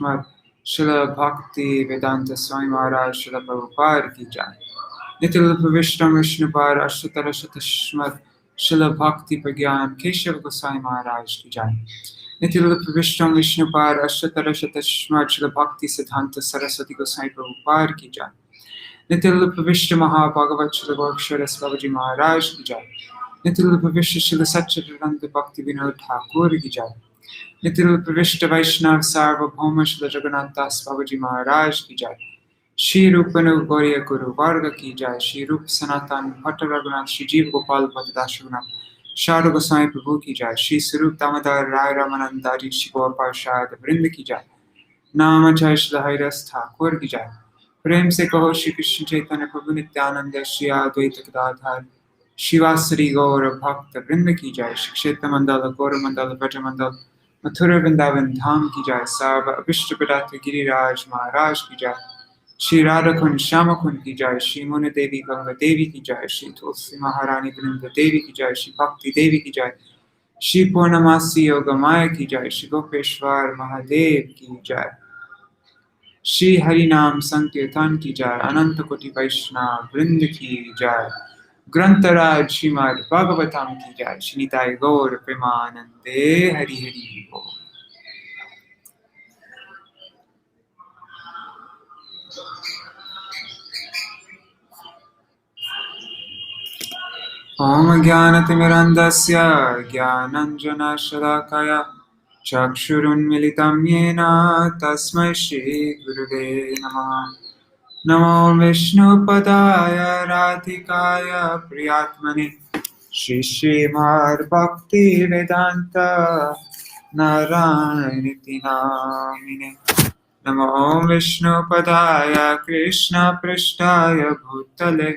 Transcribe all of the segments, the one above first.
Srila Bhakti Vedanta Swami Maharaj Srila Prabhupada ki jai. Nitil Pravishtam Vishnupad Ashtara Shatashmat Srila Bhakti Pragyan Keshav Goswami Maharaj ki jai. Nitil Pravishtam Vishnupad Ashtara Shatashmat Srila Bhakti Siddhanta Saraswati Goswami Prabhupada ki jai. Nitil Pravishta Mahabhagavat Srila Gorksharas Babaji Maharaj ki jai. Nitil Pravishta Srila Satchidananda Bhakti Vinod Thakur ki jai. Nitil Pravishta Vaishnav Sarvabhauma Srila Jagannath Das Babaji Maharaj ki jai. Shri Rupanu Gauriya Guru Varga ki jai. Shri Rup Sanatan Bhatta Raghunath Shri Jeev Gopal Bhatta Das Raghunath Sharu Goswami Prabhu ki jai. Shri Sarup Damodar Rai Ramanandari Shri Gaur Parshad Vrinda ki jai. Nama Jai Shri Hairas Thakur ki jai. प्रेम से कहो श्री कृष्ण चैतन्य प्रभु नित्यानंद श्री अद्वैत गदाधर शिवासरी गौर भक्त वृंद की जय। श्री क्षेत्र मंडल गौर मंडल ब्रज मंडल मथुरा वृंदावन धाम की जय। सर्व अभिष्ट प्रदात्र गिरिराज महाराज की जय। श्री राधा कुंड श्याम कुंड की जय। श्री मुनि देवी गंगा देवी की जय। श्री तुलसी महारानी वृंद देवी की जय। श्री भक्ति देवी की जय। श्री पूर्णमासी योग माया की जय। श्री गोपेश्वर महादेव की जय। श्री हरि नाम संकीर्तन की जय। अनंत कोटि वैष्णव वृंद की जय। ग्रंथराज श्रीमद् भागवतम की जय। श्री निताय गौर प्रेमानंदे हरि हरि बोल। ओम ज्ञानतिमिरन्धस्य ज्ञानाञ्जनशलाकया चक्षुरुन्मिलितं येन तस्मै श्रीगुरुवे नमः। नमो विष्णुपदाय राधिकाय प्रियात्मने श्रीमद्भक्तिवेदान्त नारायणीति नामिने। नमो विष्णुपदाय कृष्णपृष्ठाय भूतले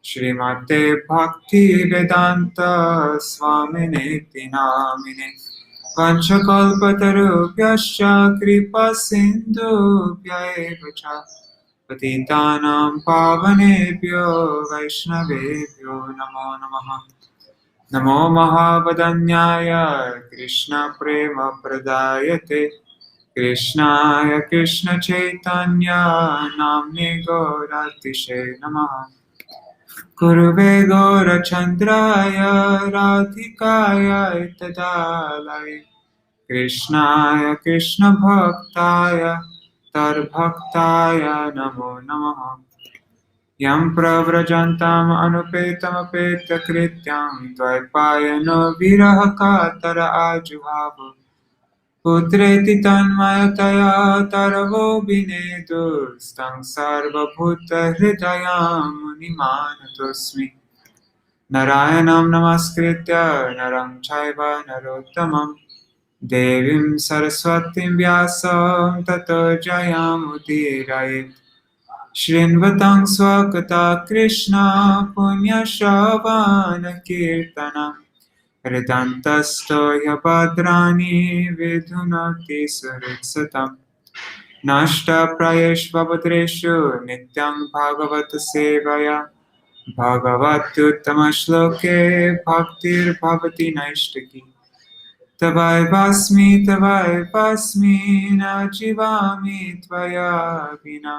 श्रीमते भक्तिवेदान्त स्वामिनेति नामिने। पंचकल्पतरुभ्यश्च कृपासिन्धुभ्य एव च पतितानां पावनेभ्यो वैष्णवेभ्यो नमो नमः। नमो महावदन्याय कृष्णप्रेमप्रदायते कृष्णाय कृष्णचैतन्य नाम्ने गौरातिशे नमः। कुरुवे गौरचन्द्राय राधिकाय तदालये कृष्णाय कृष्णभक्ताय तद्भक्ताय नमो नमः। यं प्रव्रजन्तं अनुपेतमपेतकृत्यं द्वैपायनो विरहकातर आजुहाव पुत्रेति तन्मयतया तरवो विनेदुस्तं सर्वभूतहृदयां मुनिमानतोऽस्मि। नारायणं नमस्कृत्य नरं चैव नरोत्तमं देवीं सरस्वतीं व्यासं ततो जयमुदीरयेत्। शृण्वतं स्वकथा कृष्ण पुण्यश्रवणकीर्तनं हृदन्तस्थो ह्यभद्राणि विधुनोति सुहृत्सतम्। नष्टप्रायेष्वभद्रेषु नित्यं भागवत सेवया भगवत्युत्तमश्लोके भक्तिर्भवति नैष्टिकी। तवैवास्मि न जीवामि त्वया विना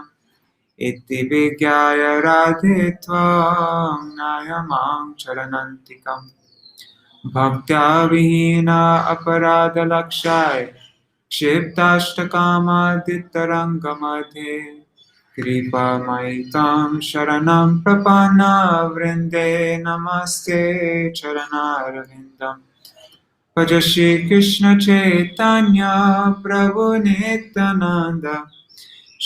इति विज्ञाय राधे त्वां नायमां चरणन्तिकम्। भक्त्या विहीना अपराधलक्षाय क्षिप्ताष्टकामादितरङ्गमध्ये कृपामयि तां शरणं प्रपन्ना वृन्दे नमस्ते चरणारविन्दम्। भज श्रीकृष्ण चैतन्य प्रभु नित्यानन्द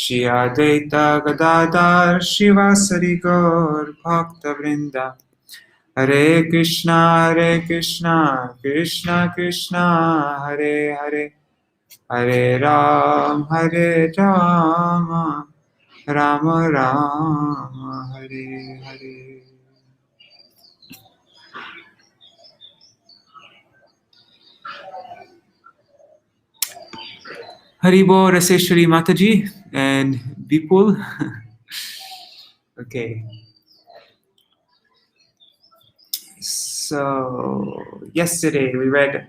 श्री अद्वैत गदाधर शिवासरि गौर भक्तवृन्द। हरे Krishna Krishna Krishna Hare Hare Hare Ram Ram Ram Hare Hare. Haribo Raseshwari Mataji and Vipul. Okay. So, yesterday we read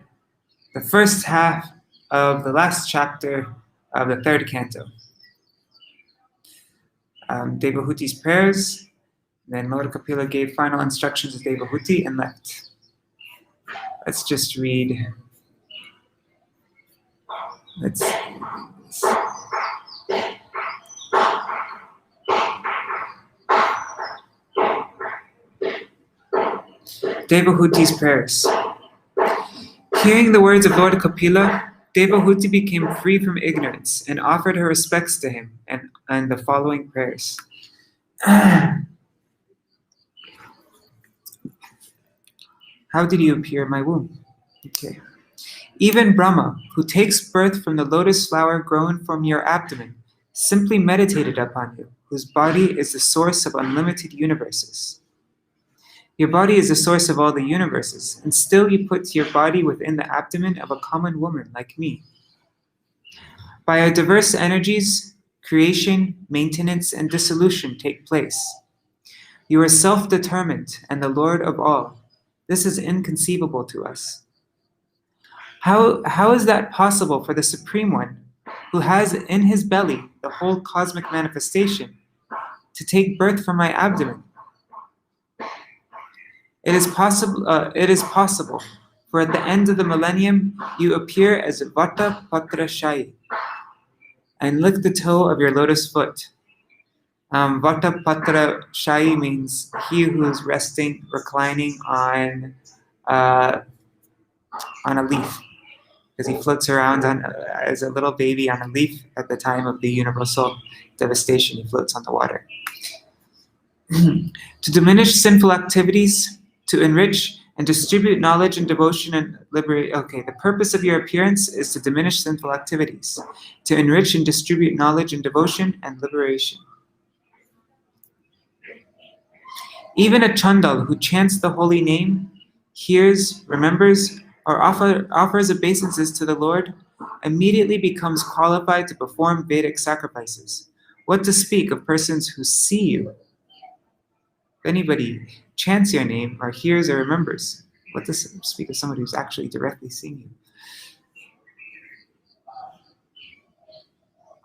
the first half of the last chapter of the third canto. Devahūti's prayers. Then Lord Kapila gave final instructions to Devahūti and left. Let's just read. Devahūti's prayers. Hearing the words of Lord Kapila, Devahūti became free from ignorance and offered her respects to him and the following prayers. How did you appear in my womb? Okay. Even Brahma, who takes birth from the lotus flower grown from your abdomen, simply meditated upon you, whose body is the source of unlimited universes. Your body is the source of all the universes, and still you put your body within the abdomen of a common woman like me. By our diverse energies, creation, maintenance, and dissolution take place. You are self-determined and the Lord of all. This is inconceivable to us. How is that possible for the Supreme One, who has in his belly the whole cosmic manifestation, to take birth from my abdomen? It is possible, for at the end of the millennium, you appear as Vata Patra Shayi, and lick the toe of your lotus foot. Vata Patra Shayi means he who is resting, reclining on a leaf, because he floats around as a little baby on a leaf at the time of the universal devastation. He floats on the water. To diminish sinful activities, to enrich and distribute knowledge and devotion and liberate. Okay, the purpose of your appearance is to diminish sinful activities, to enrich and distribute knowledge and devotion and liberation. Even a chandal who chants the holy name, hears, remembers, or offers obeisances to the Lord, immediately becomes qualified to perform Vedic sacrifices. What to speak of persons who see you? If anybody chants your name or hears or remembers, what to speak of someone who's actually directly seeing you?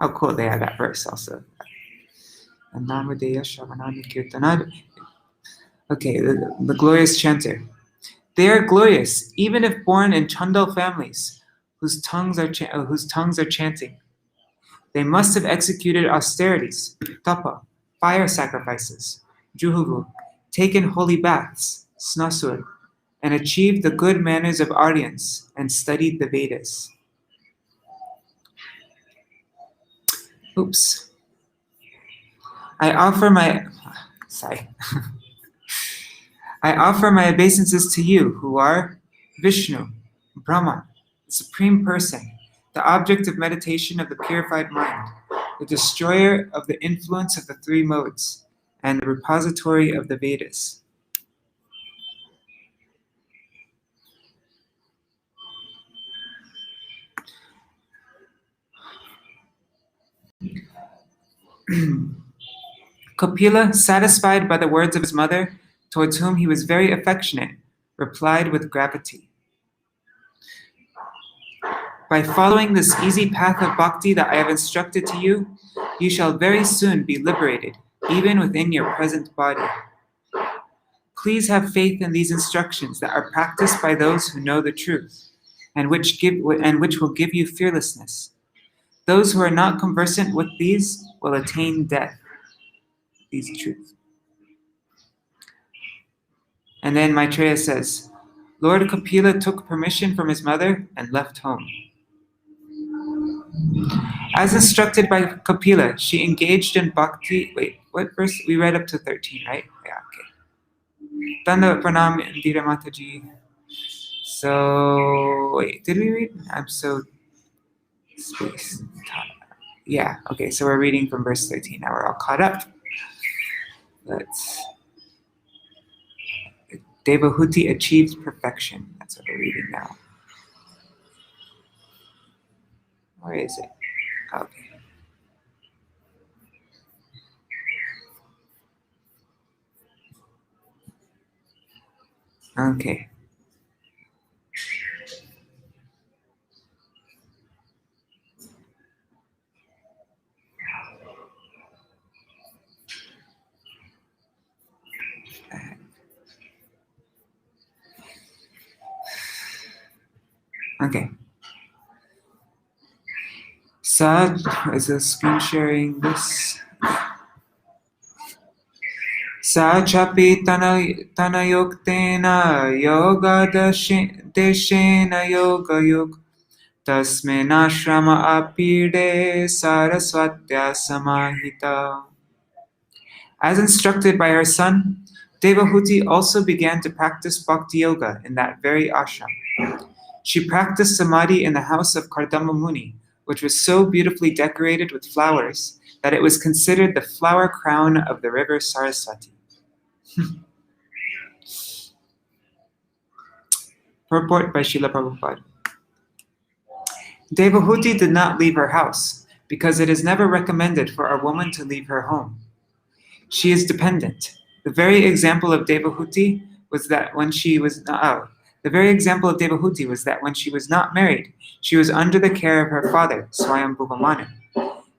How cool they have that verse also. Okay, the glorious chanter. They are glorious, even if born in Chandal families, whose tongues are chanting. They must have executed austerities, tapa, fire sacrifices, juhuvu, taken holy baths, snasur, and achieved the good manners of Aryans and studied the Vedas. Oops. I offer my obeisances to you, who are Vishnu, Brahman, the Supreme Person, the object of meditation of the purified mind, the destroyer of the influence of the three modes, and the repository of the Vedas. Kapila, satisfied by the words of his mother, towards whom he was very affectionate, replied with gravity. By following this easy path of bhakti that I have instructed to you, you shall very soon be liberated, even within your present body. Please have faith in these instructions that are practiced by those who know the truth, and which will give you fearlessness. Those who are not conversant with these will attain death. These truths. And then Maitreya says, Lord Kapila took permission from his mother and left home. As instructed by Kapila, she engaged in bhakti. Wait, what verse? We read up to 13, right? Yeah, okay. Tanda pranam Indira Mataji. So, wait, did we read? I'm so spaced. Yeah, okay, so we're reading from verse 13. Now we're all caught up. Devahūti achieved perfection. That's what we're reading now. Where is it? Okay. Okay. Okay. Sad is a screen sharing this. Sa chapi tanayoktena yoga deshena yoga yuk tasmenashrama apide saraswatya samahita. As instructed by her son, Devahūti also began to practice bhakti yoga in that very ashram. She practiced samadhi in the house of Kardama Muni, which was so beautifully decorated with flowers that it was considered the flower crown of the river Saraswati. Purport by Srila Prabhupada. Devahūti did not leave her house because it is never recommended for a woman to leave her home. She is dependent. The very example of Devahūti was that when she was not married, she was under the care of her father, Swayambhuva Manu.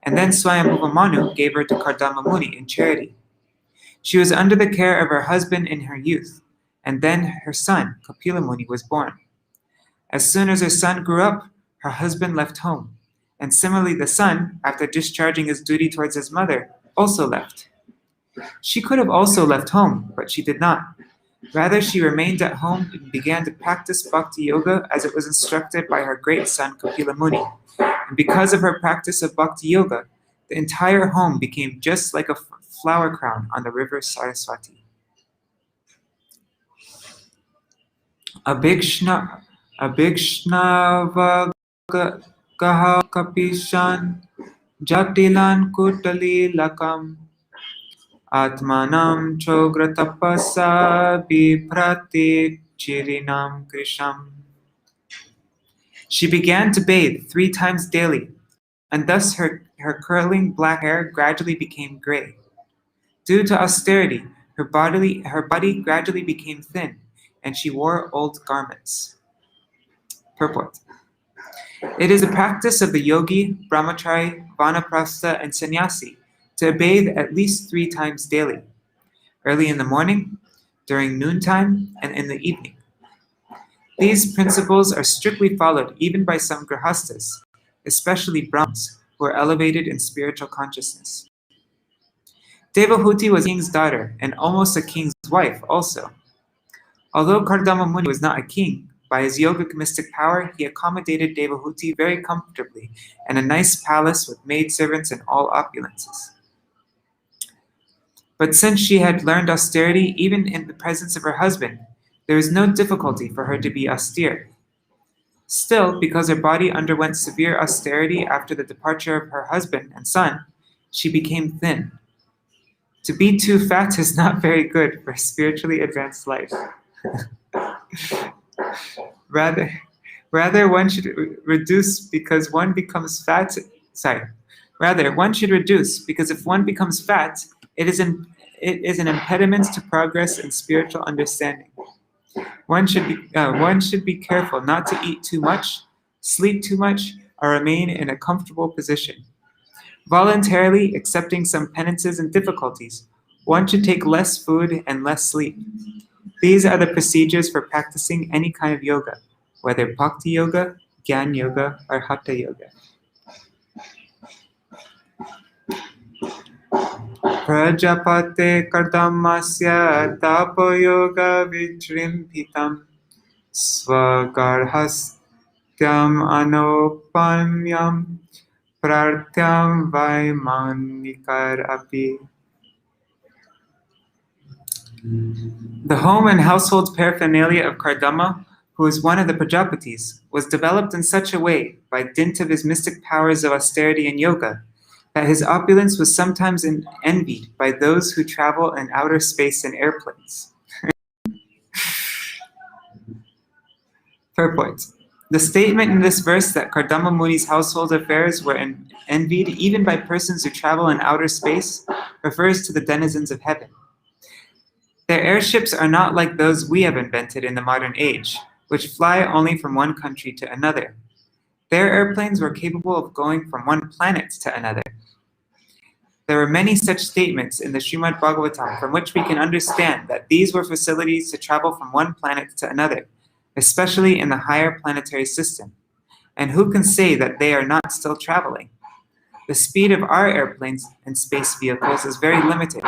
And then Swayambhuva Manu gave her to Kardama Muni in charity. She was under the care of her husband in her youth, and then her son, Kapila Muni, was born. As soon as her son grew up, her husband left home. And similarly, the son, after discharging his duty towards his mother, also left. She could have also left home, but she did not. Rather, she remained at home and began to practice bhakti yoga as it was instructed by her great son Kapila Muni. And because of her practice of bhakti yoga, the entire home became just like a flower crown on the river Saraswati. Abhikshnava gaha kapishan jatilan kutali lakam Atmanam chogratapasa biprati chirinam krisham. She began to bathe 3 times daily, and thus her curling black hair gradually became gray. Due to austerity, her body gradually became thin, and she wore old garments. Purport. It is a practice of the yogi, brahmachari, vanaprastha, and sannyasi to bathe at least 3 times daily, early in the morning, during noontime, and in the evening. These principles are strictly followed even by some grihastas, especially Brahmins, who are elevated in spiritual consciousness. Devahūti was a king's daughter and almost a king's wife also. Although Kardama Muni was not a king, by his yogic mystic power, he accommodated Devahūti very comfortably in a nice palace with maidservants and all opulences. But since she had learned austerity even in the presence of her husband, there was no difficulty for her to be austere. Still, because her body underwent severe austerity after the departure of her husband and son, she became thin. To be too fat is not very good for a spiritually advanced life. Rather, one should reduce because one becomes fat. One should reduce because if one becomes fat, it is an impediment to progress in spiritual understanding. One should be careful not to eat too much, sleep too much, or remain in a comfortable position. Voluntarily accepting some penances and difficulties, one should take less food and less sleep. These are the procedures for practicing any kind of yoga, whether bhakti yoga, jnana yoga, or hatha yoga. Prajapate kardamasya tapo yoga vitrimphitam svagarhastyam anopanyam prartyam vaimanikar api. The home and household paraphernalia of Kardama, who was one of the Prajapatis, was developed in such a way, by dint of his mystic powers of austerity and yoga, that his opulence was sometimes envied by those who travel in outer space in airplanes. Purport. The statement in this verse that Kardama Muni's household affairs were envied even by persons who travel in outer space refers to the denizens of heaven. Their airships are not like those we have invented in the modern age, which fly only from one country to another. Their airplanes were capable of going from one planet to another. There are many such statements in the Śrīmad-Bhāgavatam from which we can understand that these were facilities to travel from one planet to another, especially in the higher planetary system. And who can say that they are not still traveling? The speed of our airplanes and space vehicles is very limited,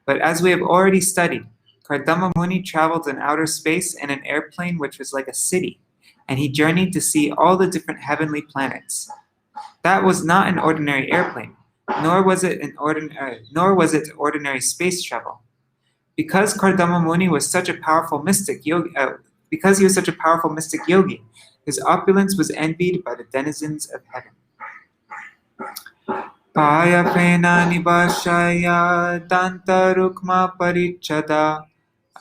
but as we have already studied, Kardama Muni traveled in outer space in an airplane which was like a city, and he journeyed to see all the different heavenly planets. That was not an ordinary airplane, nor was it ordinary space travel. Because Kardama Muni was such a powerful mystic yogi, because he was such a powerful mystic yogi, his opulence was envied by the denizens of heaven. Paya pena nibashaya danta rukma parichada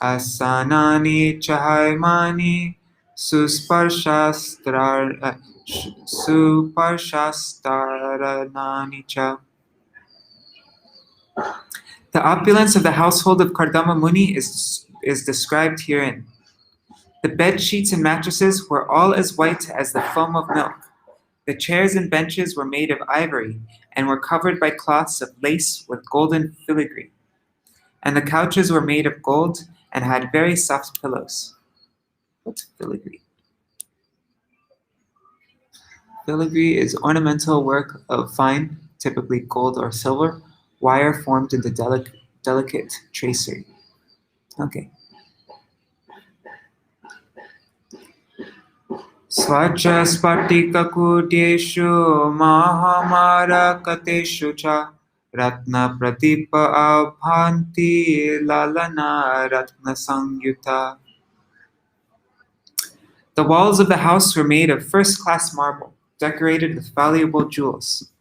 asanani chahaimani suparshastaranani cha. The opulence of the household of Kardama Muni is described herein. The bed sheets and mattresses were all as white as the foam of milk. The chairs and benches were made of ivory and were covered by cloths of lace with golden filigree. And the couches were made of gold and had very soft pillows. What's filigree? Filigree is ornamental work of fine, typically gold or silver, wire formed into delicate tracery. Okay. Svacha spatikakudeshu mahamarakatesu cha ratna pradipa abhanti lalana ratna sangyuta. The walls of the house were made of first-class marble, decorated with valuable jewels.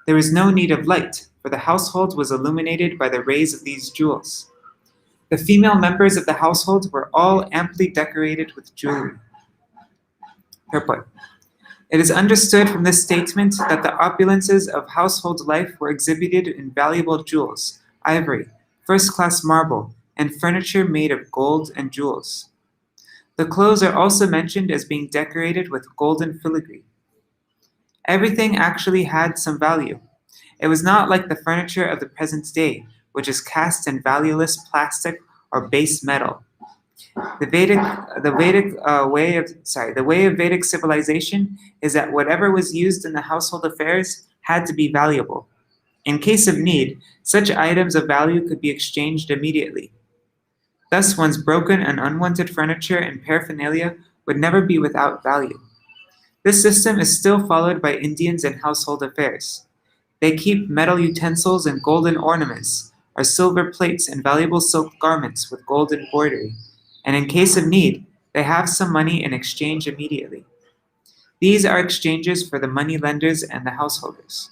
There was no need of light, for the household was illuminated by the rays of these jewels. The female members of the household were all amply decorated with jewelry. Purport. It is understood from this statement that the opulences of household life were exhibited in valuable jewels, ivory, first-class marble, and furniture made of gold and jewels. The clothes are also mentioned as being decorated with golden filigree. Everything actually had some value. It was not like the furniture of the present day, which is cast in valueless plastic or base metal. The way of Vedic civilization is that whatever was used in the household affairs had to be valuable. In case of need, such items of value could be exchanged immediately. Thus, one's broken and unwanted furniture and paraphernalia would never be without value. This system is still followed by Indians in household affairs. They keep metal utensils and golden ornaments, or silver plates and valuable silk garments with gold embroidery, and in case of need, they have some money in exchange immediately. These are exchanges for the money lenders and the householders.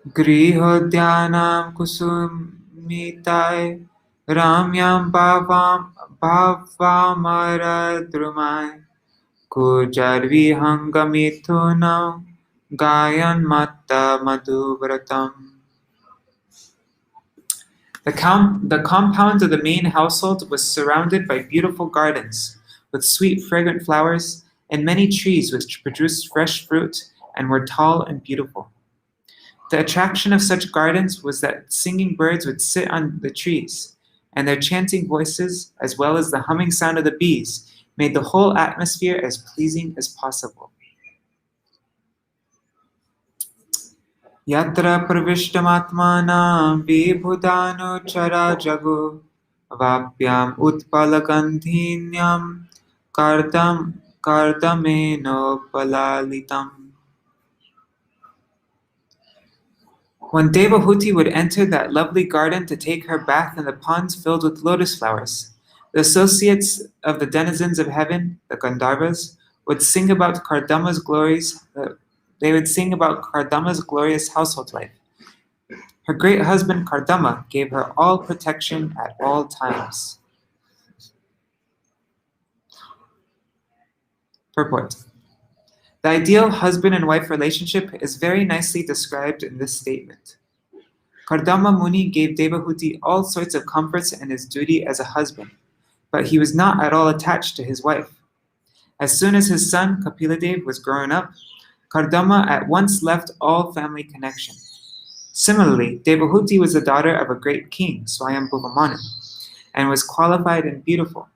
Grihodyanam kusumitai ramyam bhavamaradrumai kujarvi hangamituna gayan matta madhuvratam. The compound of the main household was surrounded by beautiful gardens with sweet fragrant flowers and many trees which produced fresh fruit and were tall and beautiful. The attraction of such gardens was that singing birds would sit on the trees, and their chanting voices, as well as the humming sound of the bees, made the whole atmosphere as pleasing as possible. Yatra pravishtamatmanam vibhudano chara jago vapyam utpalagandhinyam kardameno palalitam. When Devahūti would enter that lovely garden to take her bath in the ponds filled with lotus flowers, the associates of the denizens of heaven, the Gandharvas, would sing about Kardama's glories. They would sing about Kardama's glorious household life. Her great husband Kardama gave her all protection at all times. Purport. The ideal husband and wife relationship is very nicely described in this statement. Kardama Muni gave Devahūti all sorts of comforts in his duty as a husband, but he was not at all attached to his wife. As soon as his son Kapila was grown up, Kardama at once left all family connection. Similarly, Devahūti was the daughter of a great king, Swayambhuva Manu, and was qualified and beautiful,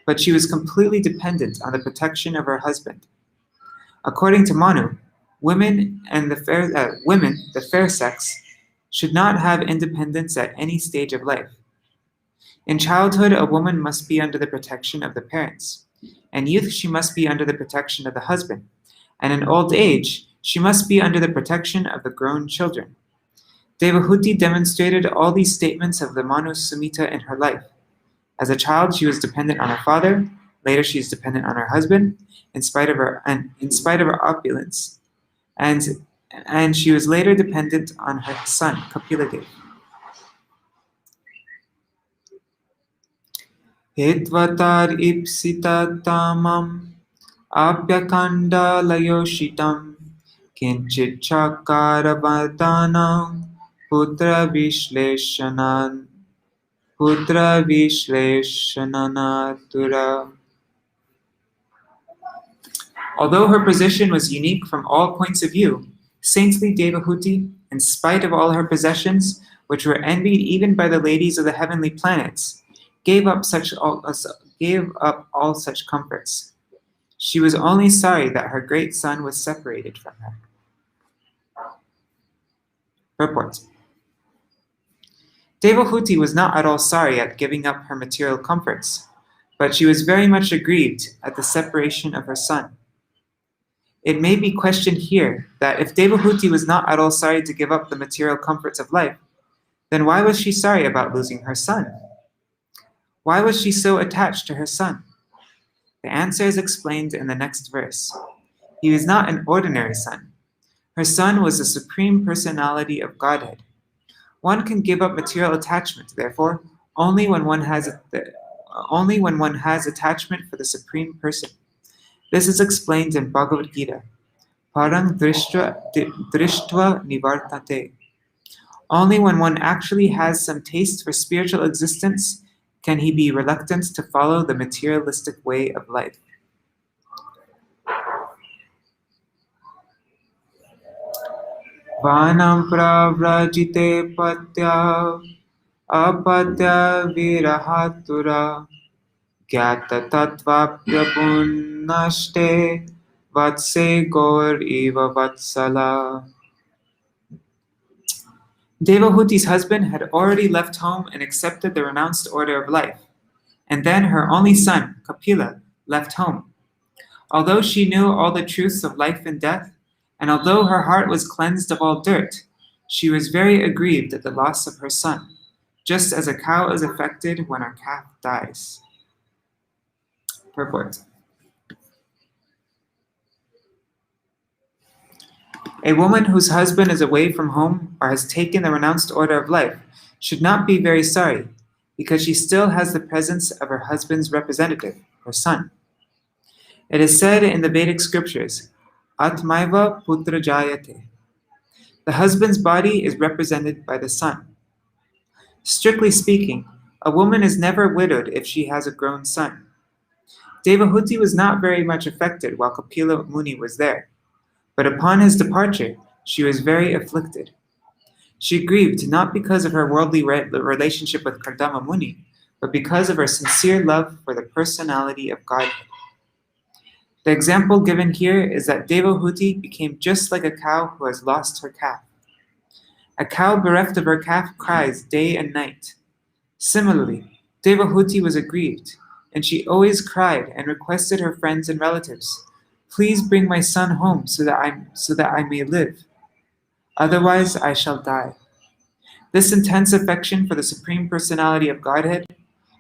but she was completely dependent on the protection of her husband. According to Manu, women, the fair sex, should not have independence at any stage of life. In childhood, a woman must be under the protection of the parents. In youth, she must be under the protection of the husband. And in old age, she must be under the protection of the grown children. Devahūti demonstrated all these statements of the Manu Samhita in her life. As a child, she was dependent on her father. Later, she is dependent on her husband, in spite of her opulence. And she was later dependent on her son, Kapila. Hedvatar ipsita tamam apyakanda layoshitam kinchit chakaravadhanam putra vishleshananatura. Although her position was unique from all points of view, saintly Devahūti, in spite of all her possessions, which were envied even by the ladies of the heavenly planets, gave up all such comforts. She was only sorry that her great son was separated from her. Purport. Devahūti was not at all sorry at giving up her material comforts, but she was very much aggrieved at the separation of her son. It may be questioned here that if Devahūti was not at all sorry to give up the material comforts of life, then why was she sorry about losing her son? Why was she so attached to her son? The answer is explained in the next verse. He was not an ordinary son. Her son was the Supreme Personality of Godhead. One can give up material attachment, therefore, only when one has attachment for the Supreme Person. This is explained in Bhagavad Gita. Parang drishtva nivartate. Only when one actually has some taste for spiritual existence can he be reluctant to follow the materialistic way of life. Vanam pravrajite patya apatya virahatura gyata tattva prabhunaste vatse gaur eva vatsala. Devahūti's husband had already left home and accepted the renounced order of life, and then her only son, Kapila, left home. Although she knew all the truths of life and death, and although her heart was cleansed of all dirt, she was very aggrieved at the loss of her son, just as a cow is affected when her calf dies. Purport. A woman whose husband is away from home or has taken the renounced order of life should not be very sorry, because she still has the presence of her husband's representative, her son. It is said in the Vedic scriptures, Atmaiva putra jayate. The husband's body is represented by the son. Strictly speaking, a woman is never widowed if she has a grown son. Devahūti was not very much affected while Kapila Muni was there, but upon his departure, she was very afflicted. She grieved not because of her worldly relationship with Kardama Muni, but because of her sincere love for the personality of Godhead. The example given here is that Devahūti became just like a cow who has lost her calf. A cow bereft of her calf cries day and night. Similarly, Devahūti was aggrieved, and she always cried and requested her friends and relatives, "Please bring my son home so that I may live. Otherwise, I shall die." This intense affection for the Supreme Personality of Godhead,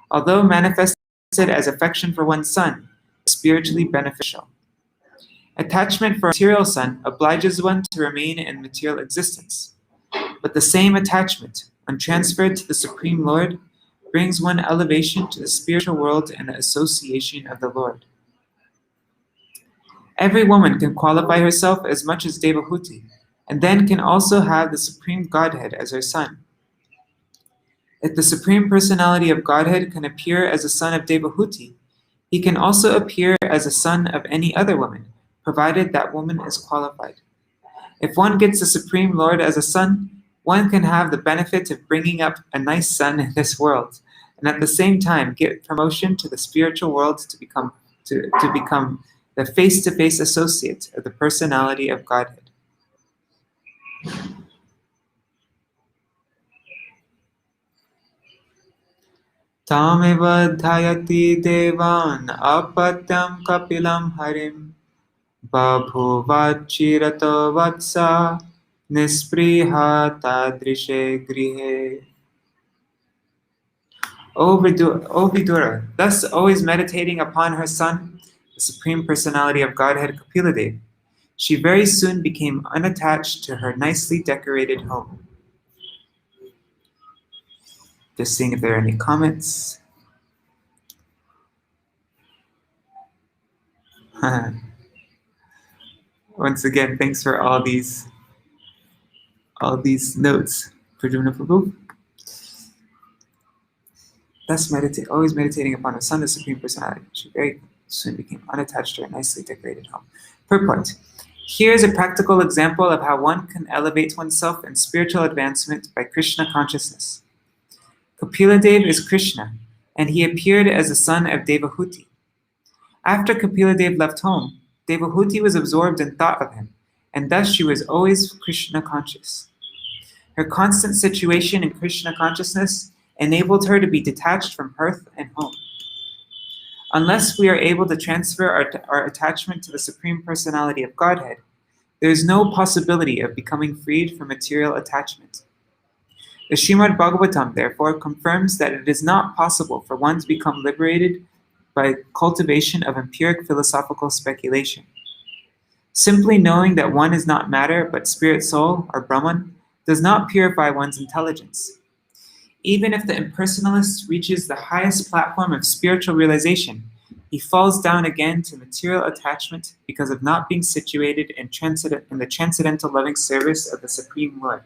although manifested as affection for one's son, is spiritually beneficial. Attachment for a material son obliges one to remain in material existence, but the same attachment, when transferred to the Supreme Lord, brings one elevation to the spiritual world and the association of the Lord. Every woman can qualify herself as much as Devahūti, and then can also have the Supreme Godhead as her son. If the Supreme Personality of Godhead can appear as a son of Devahūti, he can also appear as a son of any other woman, provided that woman is qualified. If one gets the Supreme Lord as a son, one can have the benefit of bringing up a nice son in this world, and at the same time get promotion to the spiritual world to become the face-to-face associate of the personality of Godhead. Tameva dhayati devan apatyam kapilam harim babhuvachirato vatsa nispriha tadrishe grihe. O Vidura, thus always meditating upon her son, the Supreme Personality of Godhead Kapila Dev, she very soon became unattached to her nicely decorated home. Just seeing if there are any comments. Once again, thanks for all these notes, Prajumna Prabhu. Thus always meditating upon the Son, the Supreme Personality, she very soon became unattached to her nicely decorated home. Purport. Here is a practical example of how one can elevate oneself in spiritual advancement by Krishna consciousness. Kapila Dev is Krishna, and he appeared as the son of Devahūti. After Kapila Dev left home, Devahūti was absorbed in thought of him, and thus she was always Krishna conscious. Her constant situation in Krishna consciousness enabled her to be detached from hearth and home. Unless we are able to transfer our attachment to the Supreme Personality of Godhead, there is no possibility of becoming freed from material attachment. The Śrīmad-Bhāgavatam, therefore, confirms that it is not possible for one to become liberated by cultivation of empiric philosophical speculation. Simply knowing that one is not matter but spirit soul, or Brahman, does not purify one's intelligence. Even if the impersonalist reaches the highest platform of spiritual realization, he falls down again to material attachment because of not being situated in the transcendental loving service of the Supreme Lord.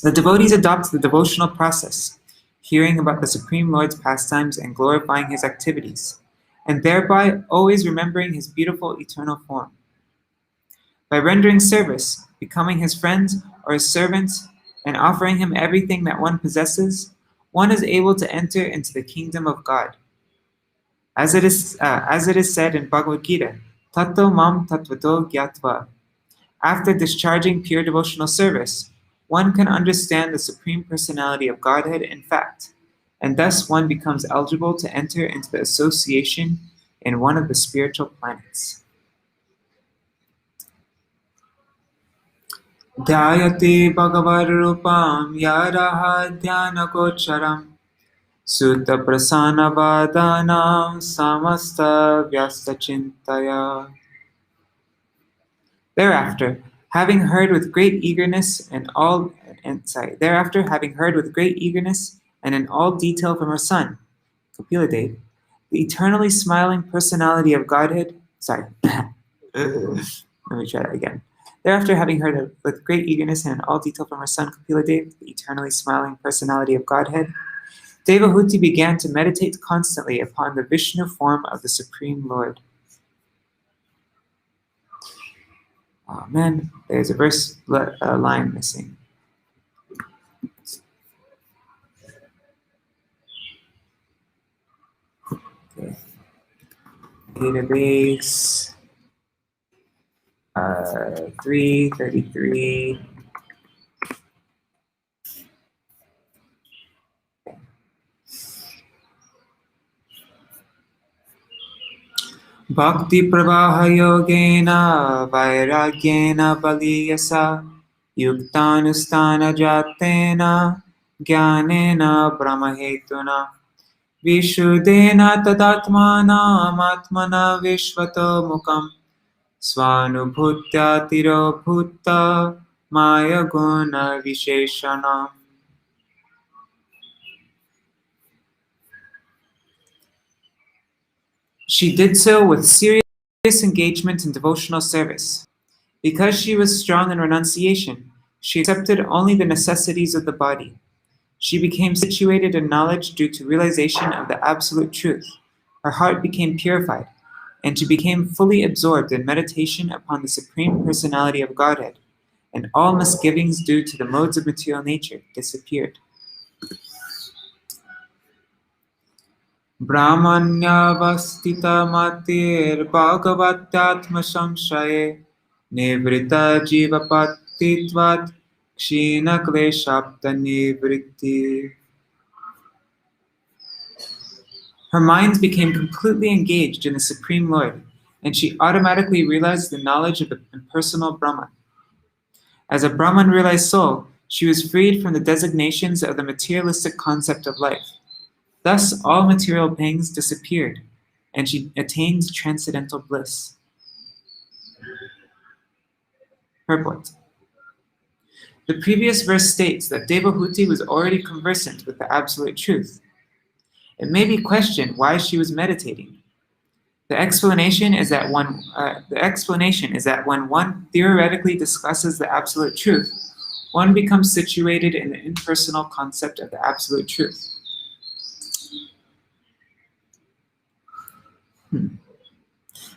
The devotees adopt the devotional process, hearing about the Supreme Lord's pastimes and glorifying his activities, and thereby always remembering his beautiful eternal form. By rendering service, becoming his friend or his servant, and offering him everything that one possesses, one is able to enter into the kingdom of God. As it is said in Bhagavad Gita, Tato mam tatvato gyatva. After discharging pure devotional service, one can understand the Supreme Personality of Godhead in fact, and thus one becomes eligible to enter into the association in one of the spiritual planets. Dhyayate Bhagavad Rupam Yaraha Dhyana Gocharam Sutta Prasana Vadanam Samasta Vyasta Chintaya. Thereafter, having heard with great eagerness and in all detail from her son, Kapila Dev, the eternally smiling personality of Godhead. Thereafter, having heard with great eagerness and in all detail from her son Kapila Dev, the eternally smiling personality of Godhead, Devahūti began to meditate constantly upon the Vishnu form of the Supreme Lord. Oh man, there's a line missing. Okay. Database 333. Bhakti pravaha yogena vairagyena baliyasa yuktanustana jatena jnanena brahmahetuna vishudena tadatmanam atmana vishvato mukam svanubhutya tiro bhutta maya guna visheshanam. She did so with serious engagement in devotional service. Because she was strong in renunciation, she accepted only the necessities of the body. She became situated in knowledge due to realization of the absolute truth. Her heart became purified, and she became fully absorbed in meditation upon the Supreme Personality of Godhead, and all misgivings due to the modes of material nature disappeared. Brahmanyavastita matir bhagavatatma samshaye nivrita jivapatitvat kshina kleshapta nivritti. Her mind became completely engaged in the Supreme Lord, and she automatically realized the knowledge of the impersonal Brahman. As a Brahman-realized soul, she was freed from the designations of the materialistic concept of life. Thus, all material pangs disappeared, and she attained transcendental bliss. Purport. The previous verse states that Devahūti was already conversant with the Absolute Truth. It may be questioned why she was meditating. The explanation is that when one theoretically discusses the Absolute Truth, one becomes situated in the impersonal concept of the Absolute Truth.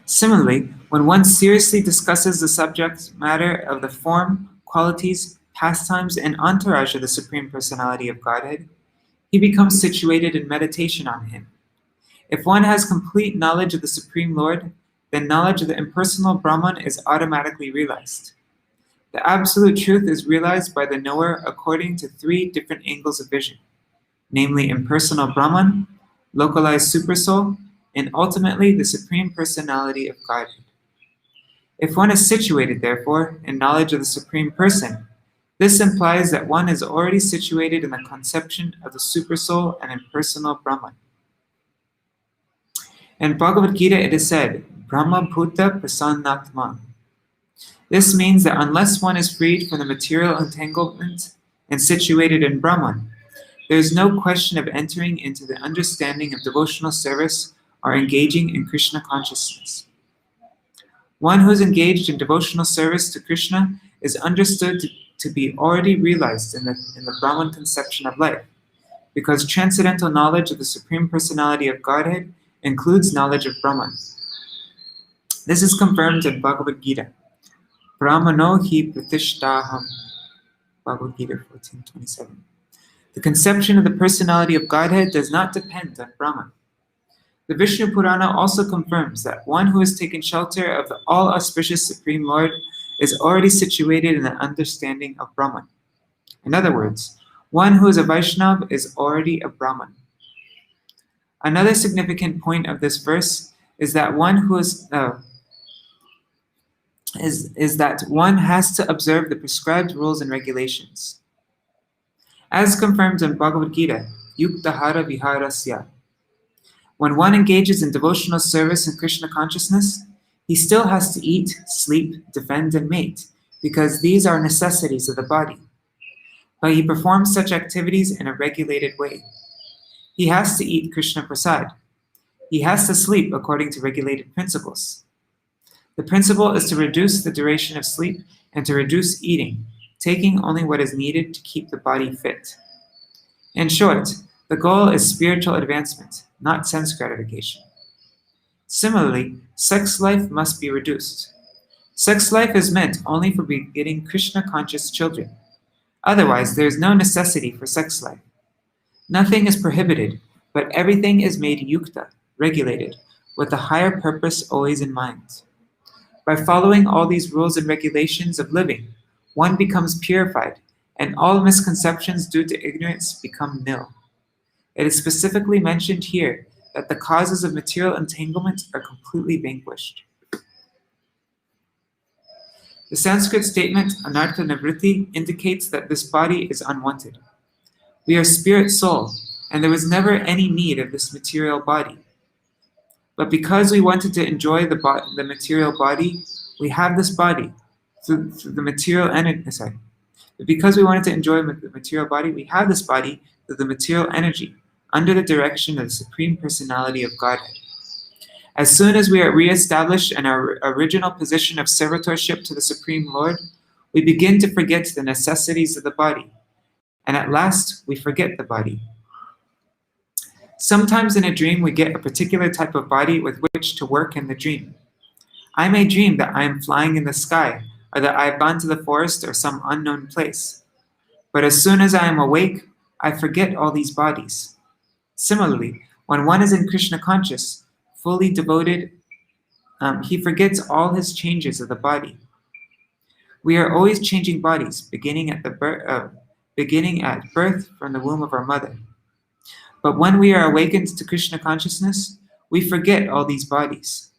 Similarly, when one seriously discusses the subject matter of the form, qualities, pastimes, and entourage of the Supreme Personality of Godhead, he becomes situated in meditation on him. If one has complete knowledge of the Supreme Lord, then knowledge of the impersonal Brahman is automatically realized. The Absolute Truth is realized by the knower according to three different angles of vision, namely impersonal Brahman, localized Supersoul, and ultimately the Supreme Personality of Godhead. If one is situated, therefore, in knowledge of the Supreme Person, this implies that one is already situated in the conception of the Supersoul and impersonal Brahman. In Bhagavad Gita it is said, Brahma Bhuta Prasannatma. This means that unless one is freed from the material entanglement and situated in Brahman, there is no question of entering into the understanding of devotional service or engaging in Krishna consciousness. One who is engaged in devotional service to Krishna is understood to be already realized in the Brahman conception of life, because transcendental knowledge of the Supreme Personality of Godhead includes knowledge of Brahman. This is confirmed in Bhagavad Gita. Brahmano hi pratishtaham. Bhagavad Gita 14:27. The conception of the personality of Godhead does not depend on Brahman. The Vishnu Purana also confirms that one who has taken shelter of the all-auspicious Supreme Lord is already situated in the understanding of Brahman. In other words, one who is a Vaishnava is already a Brahman. Another significant point of this verse is that one has to observe the prescribed rules and regulations. As confirmed in Bhagavad Gita, Yuktahara Viharasya. When one engages in devotional service and Krishna consciousness, he still has to eat, sleep, defend, and mate, because these are necessities of the body. But he performs such activities in a regulated way. He has to eat Krishna Prasad. He has to sleep according to regulated principles. The principle is to reduce the duration of sleep and to reduce eating, taking only what is needed to keep the body fit. In short, the goal is spiritual advancement, not sense gratification. Similarly, sex life must be reduced. Sex life is meant only for begetting Krishna-conscious children. Otherwise, there is no necessity for sex life. Nothing is prohibited, but everything is made yukta, regulated, with a higher purpose always in mind. By following all these rules and regulations of living, one becomes purified, and all misconceptions due to ignorance become nil. It is specifically mentioned here that the causes of material entanglement are completely vanquished. The Sanskrit statement anartha nivritti indicates that this body is unwanted. We are spirit soul, and there was never any need of this material body. But because we wanted to enjoy the material body, we have this body through the material energy. Because we wanted to enjoy the material body, we have this body through the material energy, under the direction of the Supreme Personality of Godhead. As soon as we are reestablished in our original position of servitorship to the Supreme Lord, we begin to forget the necessities of the body, and at last we forget the body. Sometimes in a dream we get a particular type of body with which to work in the dream. I may dream that I am flying in the sky, or that I have gone to the forest or some unknown place. But as soon as I am awake, I forget all these bodies. Similarly, when one is in Krishna conscious, fully devoted, he forgets all his changes of the body. We are always changing bodies, beginning at birth from the womb of our mother. But when we are awakened to Krishna consciousness, we forget all these bodies.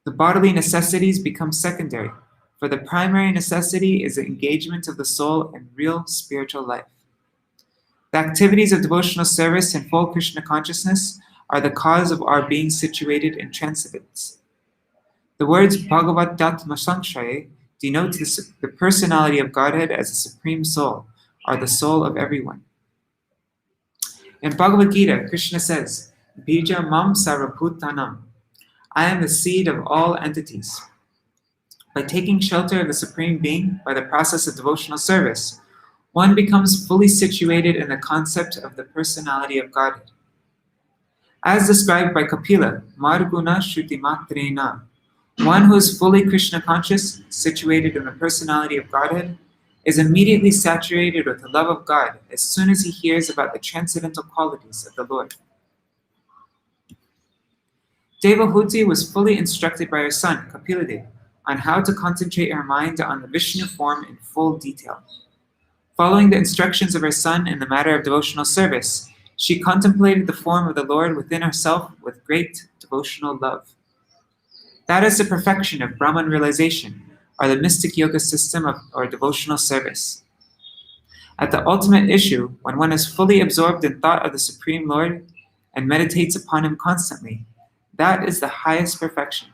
The bodily necessities become secondary, for the primary necessity is the engagement of the soul in real spiritual life. The activities of devotional service and full Krishna consciousness are the cause of our being situated in transcendence. The words Bhagavat Tatma Sangshaye denote the personality of Godhead as a supreme soul, or the soul of everyone. In Bhagavad Gita, Krishna says, Bija Mam Sarvabhutanam, I am the seed of all entities. By taking shelter of the Supreme Being by the process of devotional service, one becomes fully situated in the concept of the personality of Godhead. As described by Kapila, Marguna Shruti Matrena, one who is fully Krishna conscious, situated in the personality of Godhead, is immediately saturated with the love of God as soon as he hears about the transcendental qualities of the Lord. Devahūti was fully instructed by her son, Kapila, on how to concentrate her mind on the Vishnu form in full detail. Following the instructions of her son in the matter of devotional service, she contemplated the form of the Lord within herself with great devotional love. That is the perfection of Brahman realization, or the mystic yoga system or devotional service. At the ultimate issue, when one is fully absorbed in thought of the Supreme Lord and meditates upon him constantly, that is the highest perfection.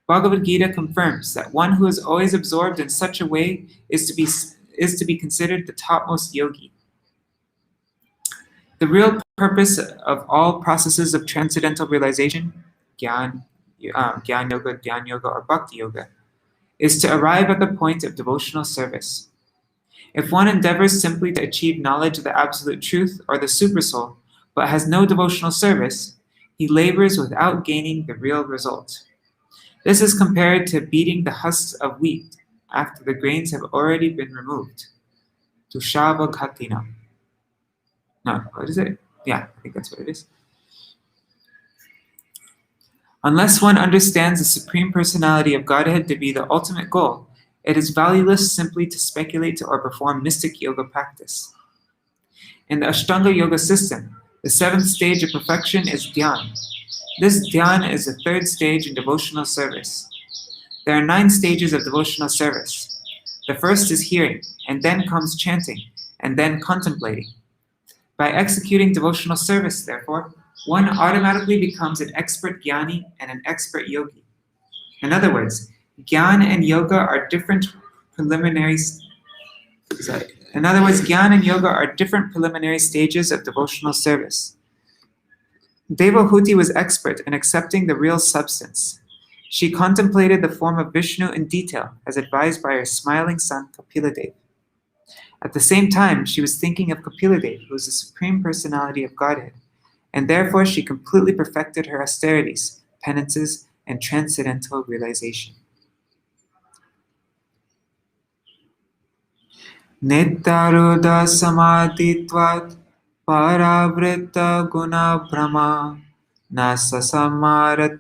Bhagavad Gita confirms that one who is always absorbed in such a way is to be considered the topmost yogi. The real purpose of all processes of transcendental realization, Gyan Yoga, or Bhakti Yoga, is to arrive at the point of devotional service. If one endeavors simply to achieve knowledge of the absolute truth or the supersoul, but has no devotional service, he labors without gaining the real result. This is compared to beating the husks of wheat after the grains have already been removed. Tushava Katina. No, what is it? Yeah, I think that's what it is. Unless one understands the Supreme Personality of Godhead to be the ultimate goal, it is valueless simply to speculate or perform mystic yoga practice. In the Ashtanga Yoga system, the seventh stage of perfection is Dhyan. This Dhyan is the third stage in devotional service. There are 9 stages of devotional service. The first is hearing, and then comes chanting, and then contemplating. By executing devotional service, therefore, one automatically becomes an expert jnani and an expert yogi. In other words, Gyan and yoga are different preliminary stages of devotional service. Devahūti was expert in accepting the real substance. She contemplated the form of Vishnu in detail, as advised by her smiling son Kapila. At the same time, she was thinking of Kapila, who is the Supreme Personality of Godhead, and therefore she completely perfected her austerities, penances, and transcendental realization. Nityaruda samadhitvat paravrita guna brahma nasasmara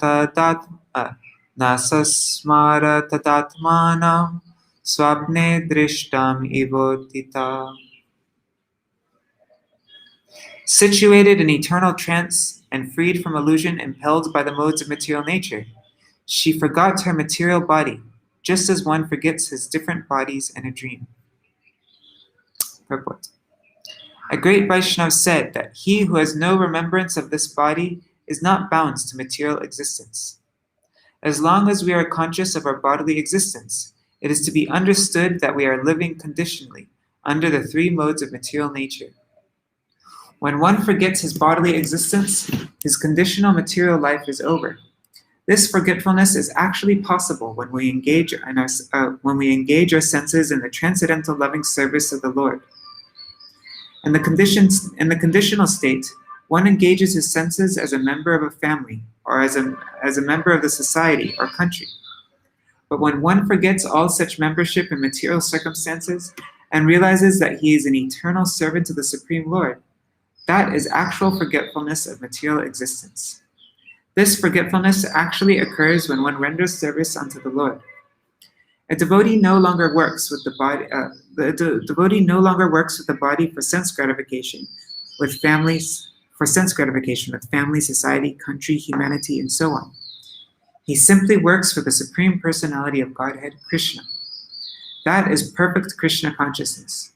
tadatmanam swapne drishtam ivotita. Situated in eternal trance and freed from illusion impelled by the modes of material nature, she forgot her material body, just as one forgets his different bodies in a dream. Purport. A great Vaishnava said that he who has no remembrance of this body is not bound to material existence. As long as we are conscious of our bodily existence, it is to be understood that we are living conditionally under the 3 modes of material nature. When one forgets his bodily existence, his conditional material life is over. This forgetfulness is actually possible when we engage our senses in the transcendental loving service of the Lord. In the conditional state, one engages his senses as a member of a family or as a member of the society or country. But when one forgets all such membership in material circumstances and realizes that he is an eternal servant of the Supreme Lord, that is actual forgetfulness of material existence. This forgetfulness actually occurs when one renders service unto the Lord. A devotee no longer works with the body. Devotee no longer works with the body for sense gratification, with families, society, country, humanity, and so on. He simply works for the Supreme Personality of Godhead, Krishna. That is perfect Krishna consciousness.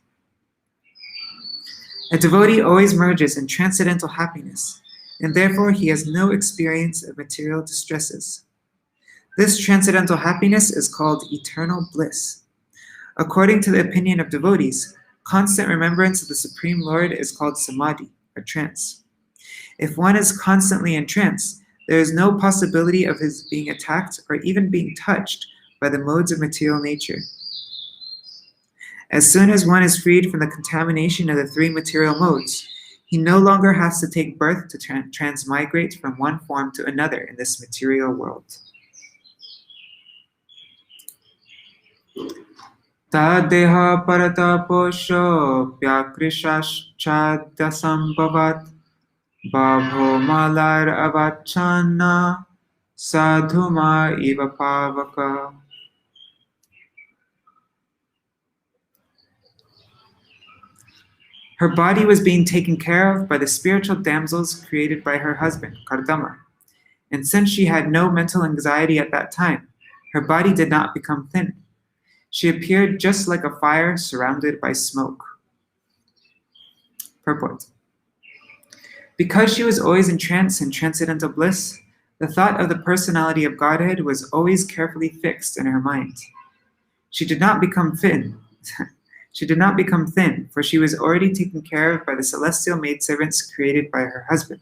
A devotee always merges in transcendental happiness, and therefore he has no experience of material distresses. This transcendental happiness is called eternal bliss. According to the opinion of devotees, constant remembrance of the Supreme Lord is called samadhi, or trance. If one is constantly in trance, there is no possibility of his being attacked or even being touched by the modes of material nature. As soon as one is freed from the contamination of the three material modes, he no longer has to take birth to transmigrate from one form to another in this material world. Tadeha parataposho pyakrishashchadasambhavat bhavho malar avachana sadhuma iva pavaka. Her body was being taken care of by the spiritual damsels created by her husband, Kardama. And since she had no mental anxiety at that time, her body did not become thin. She appeared just like a fire surrounded by smoke. Purport. Because she was always in trance and transcendental bliss, the thought of the personality of Godhead was always carefully fixed in her mind. She did not become thin. For she was already taken care of by the celestial maidservants created by her husband.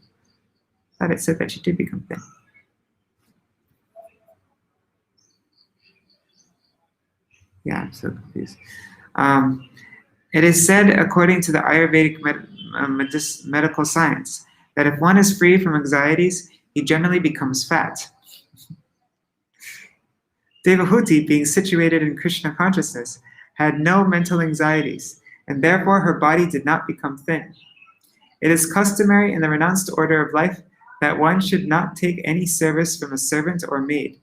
I thought it said that she did become thin. Yeah, I'm so confused. It is said, according to the Ayurvedic medical science, that if one is free from anxieties, he generally becomes fat. Devahūti, being situated in Krishna consciousness, had no mental anxieties, and therefore her body did not become thin. It is customary in the renounced order of life that one should not take any service from a servant or maid,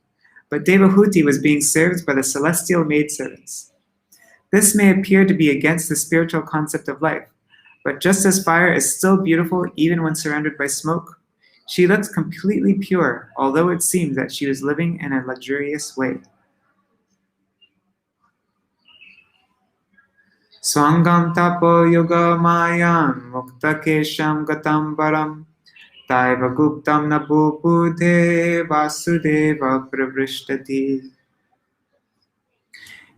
but Devahūti was being served by the celestial maidservants. This may appear to be against the spiritual concept of life, but just as fire is still beautiful even when surrounded by smoke, she looked completely pure, although it seemed that she was living in a luxurious way. Swangam tapo yoga mayam mukta kesham gatam varam taiva guptam nabu buddhe vasudeva pravrishtati.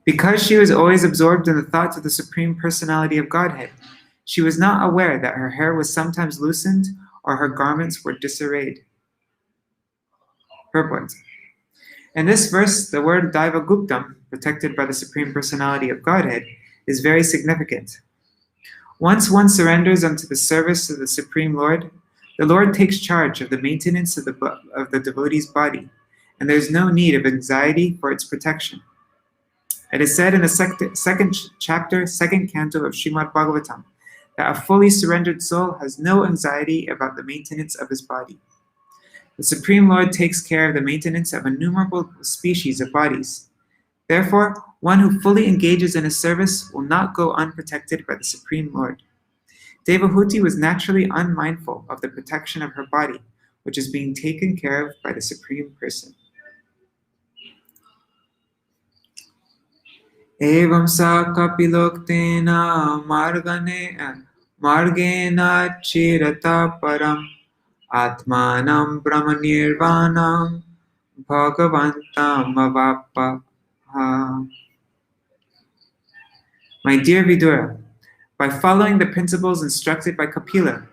Because she was always absorbed in the thoughts of the Supreme Personality of Godhead, she was not aware that her hair was sometimes loosened or her garments were disarrayed. Purport. In this verse, the word Daiva Guptam, protected by the Supreme Personality of Godhead, is very significant. Once one surrenders unto the service of the Supreme Lord, the Lord takes charge of the maintenance of the devotee's body, and there is no need of anxiety for its protection. It is said in the second chapter, second canto of Śrīmad-Bhāgavatam, that a fully surrendered soul has no anxiety about the maintenance of his body. The Supreme Lord takes care of the maintenance of innumerable species of bodies. Therefore, one who fully engages in his service will not go unprotected by the Supreme Lord. Devahūti was naturally unmindful of the protection of her body, which is being taken care of by the Supreme Person. Evam sa kapiloktena margena chirata param atmanam brahmanirvanam bhagavantam avappa. My dear Vidura, by following the principles instructed by Kapila,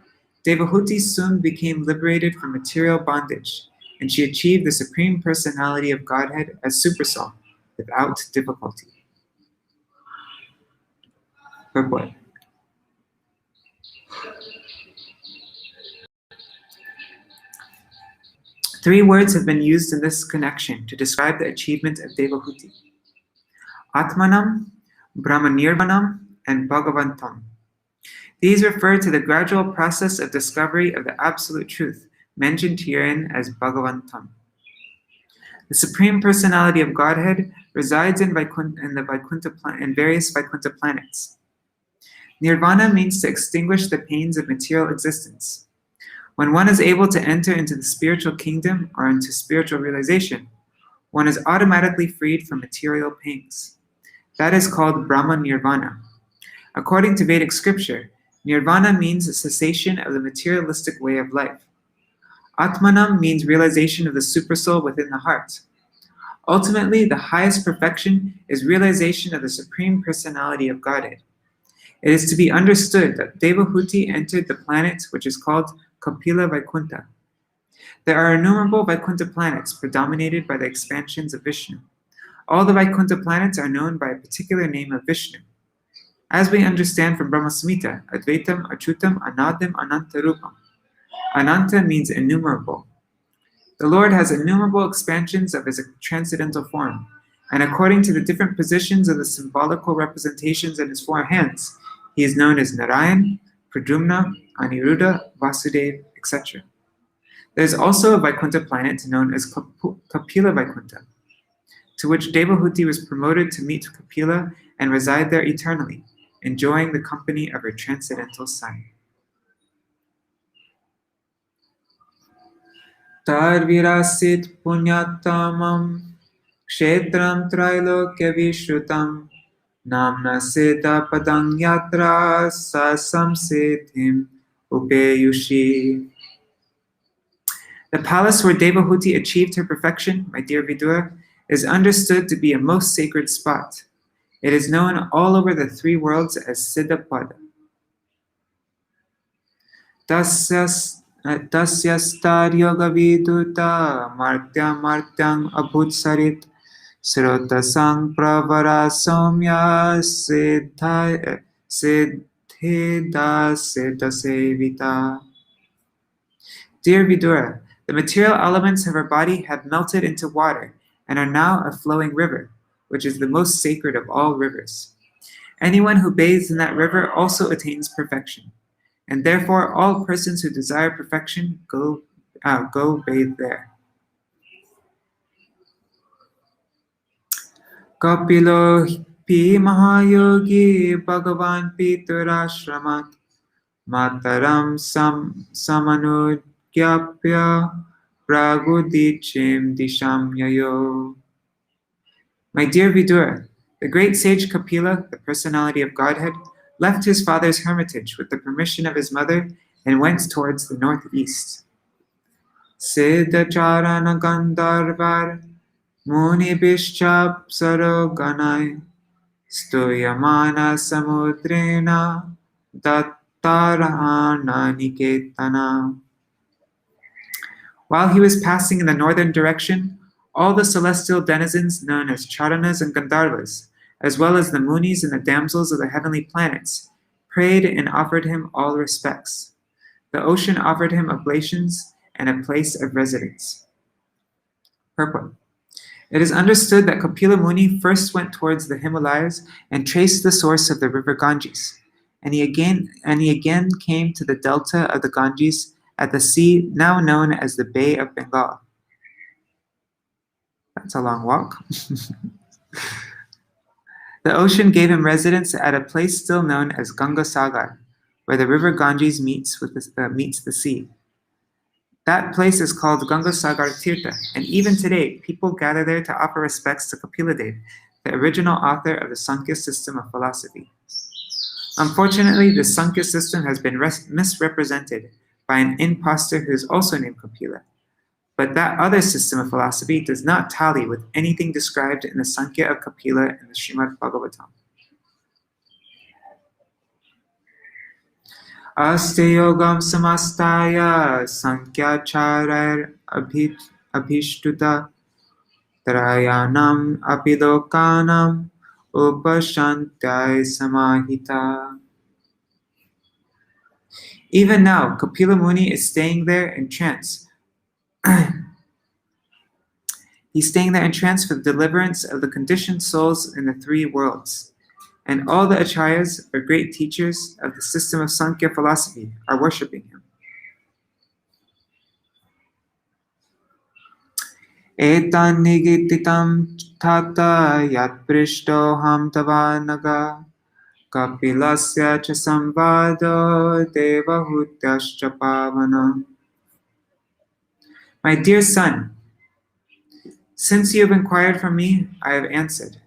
Devahūti soon became liberated from material bondage, and she achieved the Supreme Personality of Godhead as Supersoul without difficulty. Purport. Three words have been used in this connection to describe the achievement of Devahūti: Atmanam, Brahmanirvanam, and Bhagavantam. These refer to the gradual process of discovery of the absolute truth, mentioned herein as Bhagavantam. The Supreme Personality of Godhead resides in various Vaikuntha planets. Nirvana means to extinguish the pains of material existence. When one is able to enter into the spiritual kingdom or into spiritual realization, one is automatically freed from material pains. That is called Brahma Nirvana. According to Vedic scripture, Nirvana means a cessation of the materialistic way of life. Atmanam means realization of the supersoul within the heart. Ultimately, the highest perfection is realization of the Supreme Personality of Godhead. It is to be understood that Devahūti entered the planet which is called Kapila Vaikuntha. There are innumerable Vaikuntha planets predominated by the expansions of Vishnu. All the Vaikuntha planets are known by a particular name of Vishnu. As we understand from Brahma Samhita, Advaitam, Achyutam, Anadim, Ananta Rupam. Ananta means innumerable. The Lord has innumerable expansions of his transcendental form, and according to the different positions of the symbolical representations in his four hands, he is known as Narayan, Pradyumna, Aniruddha, Vasudeva, etc. There is also a Vaikuntha planet known as Kapila Vaikuntha, to which Devahūti was promoted to meet Kapila and reside there eternally, enjoying the company of her transcendental son. Tarvirasit punyatamam kshetram trailokya vishrutam namna siddha padang yatra sasam siddhim upeyushi. The palace where Devahūti achieved her perfection, my dear Vidura, is understood to be a most sacred spot. It is known all over the three worlds as Siddhapada. Tasyastar yoga viduta martyam abhutsarit srotasang pravara somya siddhida sevita. Dear Vidura, the material elements of our body have melted into water and are now a flowing river, which is the most sacred of all rivers. Anyone who bathes in that river also attains perfection, and therefore all persons who desire perfection go bathe there. Kapilo pi mahayogi bhagavan piturashramat mataram samanugyapya pragudichim disham yayo. My dear Vidura, the great sage Kapila, the personality of Godhead, left his father's hermitage with the permission of his mother and went towards the northeast. Siddhacharana Gandharvar Munibhishchap Saroganai Stuyamana Samudrena Dattarahana Niketana. While he was passing in the northern direction, all the celestial denizens known as Charanas and Gandharvas, as well as the Munis and the damsels of the heavenly planets, prayed and offered him all respects. The ocean offered him oblations and a place of residence. Purport. It is understood that Kapila Muni first went towards the Himalayas and traced the source of the river Ganges, and he again came to the delta of the Ganges at the sea now known as the Bay of Bengal. That's a long walk. The ocean gave him residence at a place still known as Ganga Sagar, where the river Ganges meets the sea. That place is called Ganga Sagar Tirtha, and even today, people gather there to offer respects to Kapila Dev, the original author of the Sankhya system of philosophy. Unfortunately, the Sankhya system has been misrepresented by an impostor who is also named Kapila. But that other system of philosophy does not tally with anything described in the Sankhya of Kapila in the Śrīmad-Bhāgavatam. Aste yogam samastaya sankhyacharar abhishtuta trayanam apilokanam upashantyai samahita. Even now, Kapila Muni is staying there in trance, He's staying there entranced for the deliverance of the conditioned souls in the three worlds. And all the acharyas, or great teachers of the system of Sankhya philosophy, are worshipping him. Etan nigititam tata yat prishto ham tavanaga kapilasya cha samvado devahutyascha pavana. My dear son, since you have inquired from me, I have answered.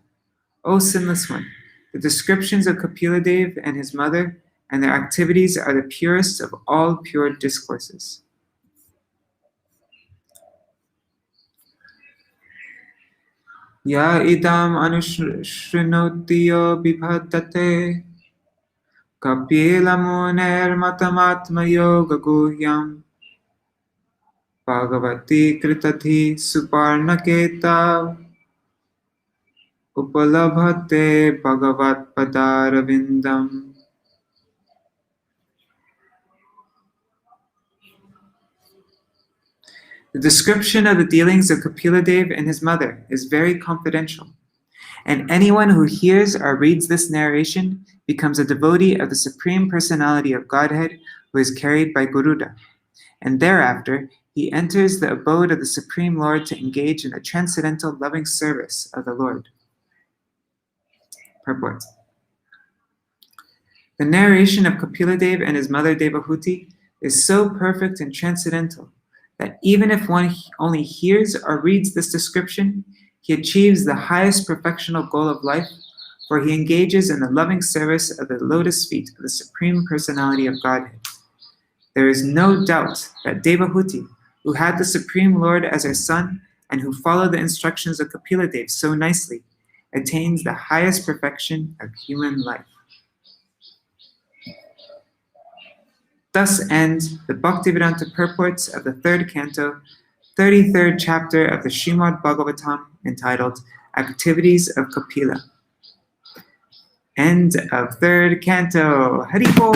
O sinless one, the descriptions of Kapila Dev and his mother and their activities are the purest of all pure discourses. Ya idam anushrinotyo bibhadate Kapila muner matamatma yoga guhyam Bhagavati kritadhi suparnaketa Upalabhate bhagavat padaravindam. The description of the dealings of Kapila Dev and his mother is very confidential, and anyone who hears or reads this narration becomes a devotee of the Supreme Personality of Godhead who is carried by Garuda, and thereafter he enters the abode of the Supreme Lord to engage in the transcendental loving service of the Lord. Purport. The narration of Kapila Dev and his mother Devahūti is so perfect and transcendental that even if one only hears or reads this description, he achieves the highest perfectional goal of life, for he engages in the loving service of the lotus feet of the Supreme Personality of Godhead. There is no doubt that Devahūti, who had the Supreme Lord as her son and who followed the instructions of Kapila Dev so nicely, attains the highest perfection of human life. Thus end the Bhaktivedanta purports of the third canto, 33rd chapter of the Śrīmad-Bhāgavatam, entitled Activities of Kapila. End of third canto. Haribol!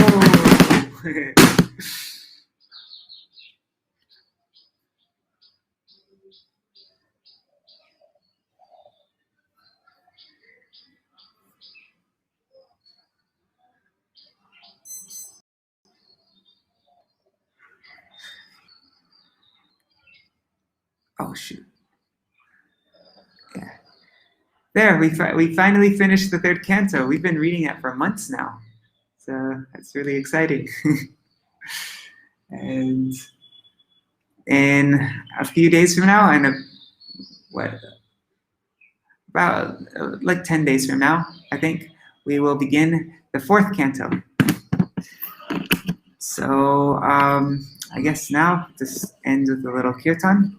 Oh, shoot. Yeah. There, we finally finished the third canto. We've been reading it for months now. So that's really exciting. And in a few days from now, and about like 10 days from now, I think, we will begin the fourth canto. So I guess now this ends with a little kirtan.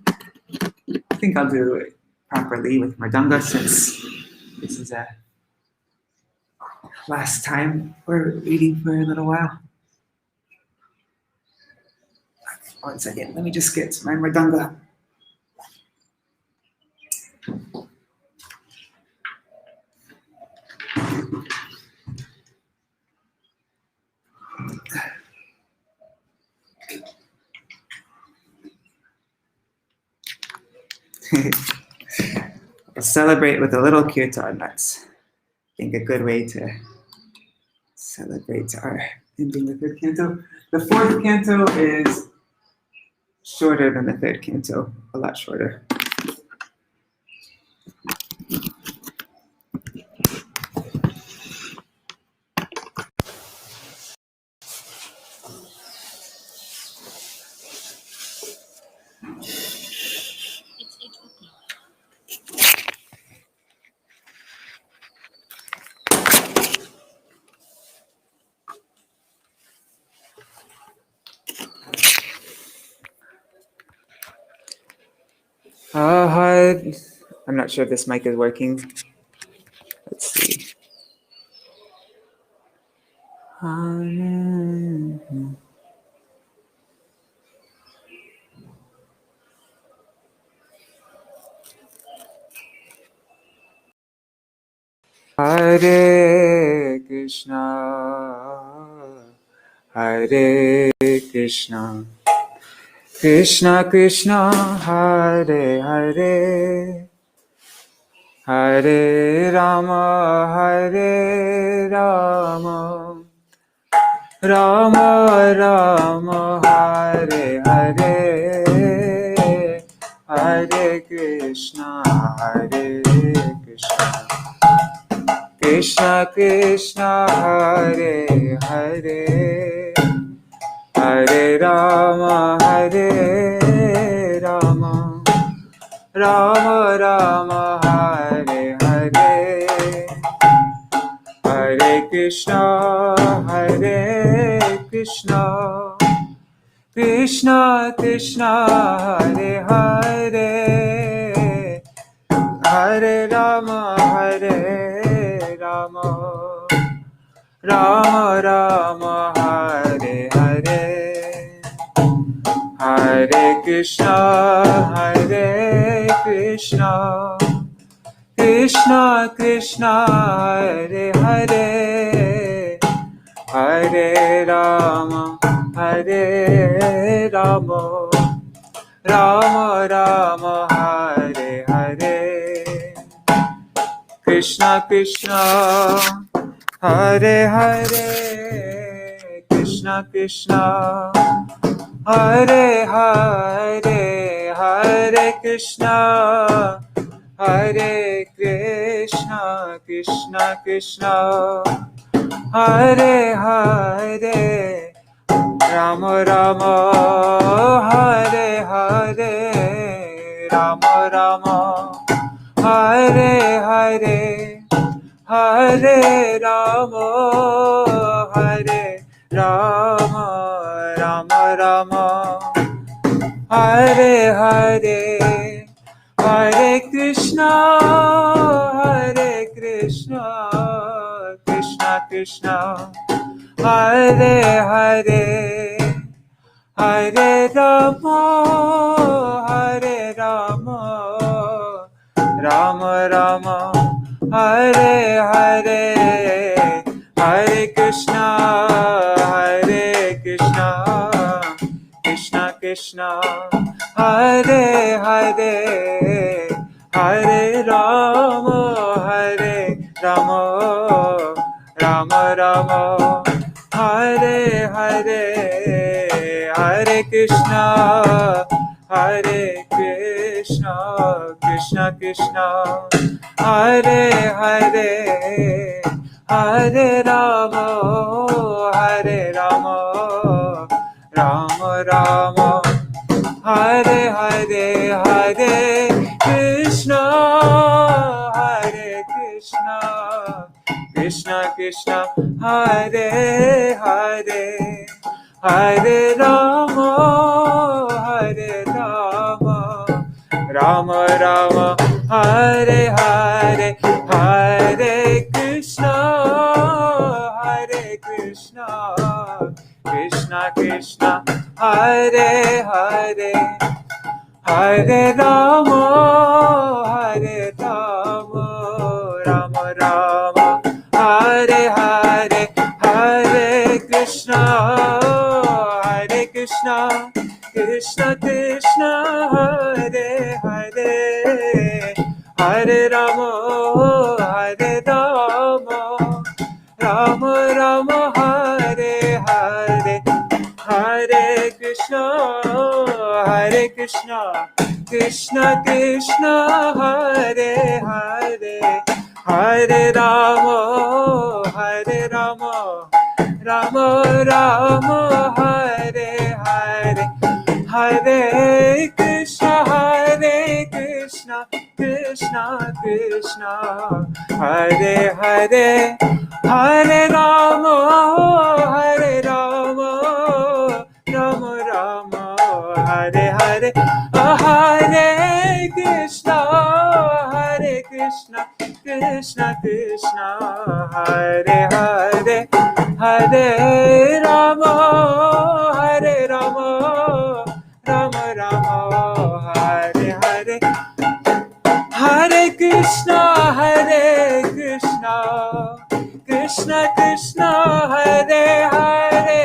I think I'll do it properly with Mridanga since this is a last time we're reading for a little while. 1 second, let me just get my Mridanga. We'll celebrate with a little kirtan. That's, I think, a good way to celebrate our ending the third canto. The fourth canto is shorter than the third canto, a lot shorter. I'm not sure if this mic is working. Let's see. Hare Krishna, Hare Krishna, Krishna Krishna Hare Hare Hare Rama Hare Rama Rama Rama Hare Hare Hare Krishna Hare Krishna Krishna Krishna Hare Hare Hare Rama Hare Rama Rama Rama Hare Hare Hare Krishna Hare Krishna Krishna Krishna Hare Hare Hare Rama Hare Rama Rama Rama Hare Hare Hare Krishna Hare Krishna Krishna Krishna Hare Hare Hare Rama Hare Rama Rama Rama Hare Hare Krishna Krishna Hare Hare Krishna Krishna Hare Hare Hare Krishna Hare Krishna Krishna Krishna Hare Hare Rama Rama Hare Hare Rama Rama Hare Hare Hare Rama Hare Rama Rama Rama Hare Hare Hare Krishna Hare Krishna Krishna Krishna Hare Hare Hare Rama Hare Rama Rama Rama Hare Hare Hare Krishna Hare Krishna Krishna Krishna Hare Hare Hare Rama Hare Rama Rama Rama Hare Hare Hare Krishna Hare Krishna Krishna Krishna Hare Hare Hare Rama Hare Rama Rama Rama Hare Hare Hare Krishna Hare Krishna Krishna Krishna Hare Hare Hare Rama Hare Rama Rama Rama Hare Hare Hare Krishna Hare Krishna Krishna Krishna Hare Hare Hare Rama Hare Rama Rama Rama Hare Hare Hare Krishna Hare Krishna Krishna Krishna Hare Hare Hare Rama Hare Rama Rama Rama Hare Hare Hare Krishna Hare Krishna Krishna Krishna Hare Hare Hare Rama Hare Rama Rama Rama Hare Hare Hare Krishna Krishna Krishna Hare Hare Hare Rama Hare Rama Rama Rama Hare Hare Hare Krishna Krishna Krishna Hare Hare Hare Rama Hare Rama Rama Rama Hare Hare Hare Krishna Krishna Krishna Hare Hare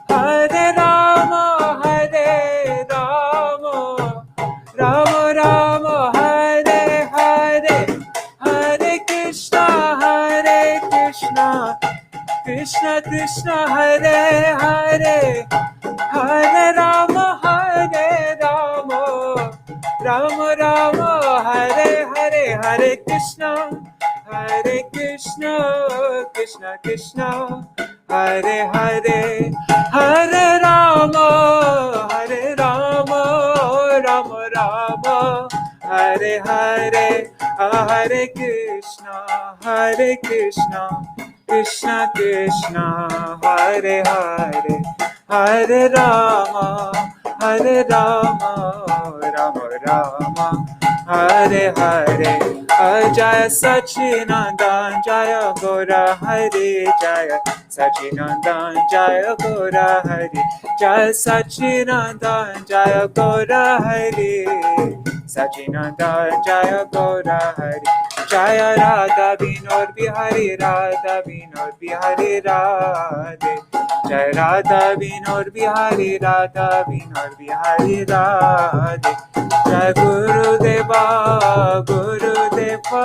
Hare Rama Hare Rama Krishna Krishna Hare Hare, Hare Rama Rama Rama Hare Hare, Hare Krishna Krishna Krishna Hare Hare, Hare Rama Rama Rama Hare Hare, Hare Krishna Krishna Krishna Hare Hare, Hare Rama Rama Rama Hare Hare. Jaya Sachinandan Jaya Gora Hari, Jaya Sachinandan Jaya Gora Hari, Jaya Sachinandan Jaya Gora Hari, Sachinandan Jaya Gora Hari, Jaya Radha Vinod Bihari Bihari Radhe, Jaya Radha Vinod Bihari Bihari Radhe, Jai Gurudeva Gurudeva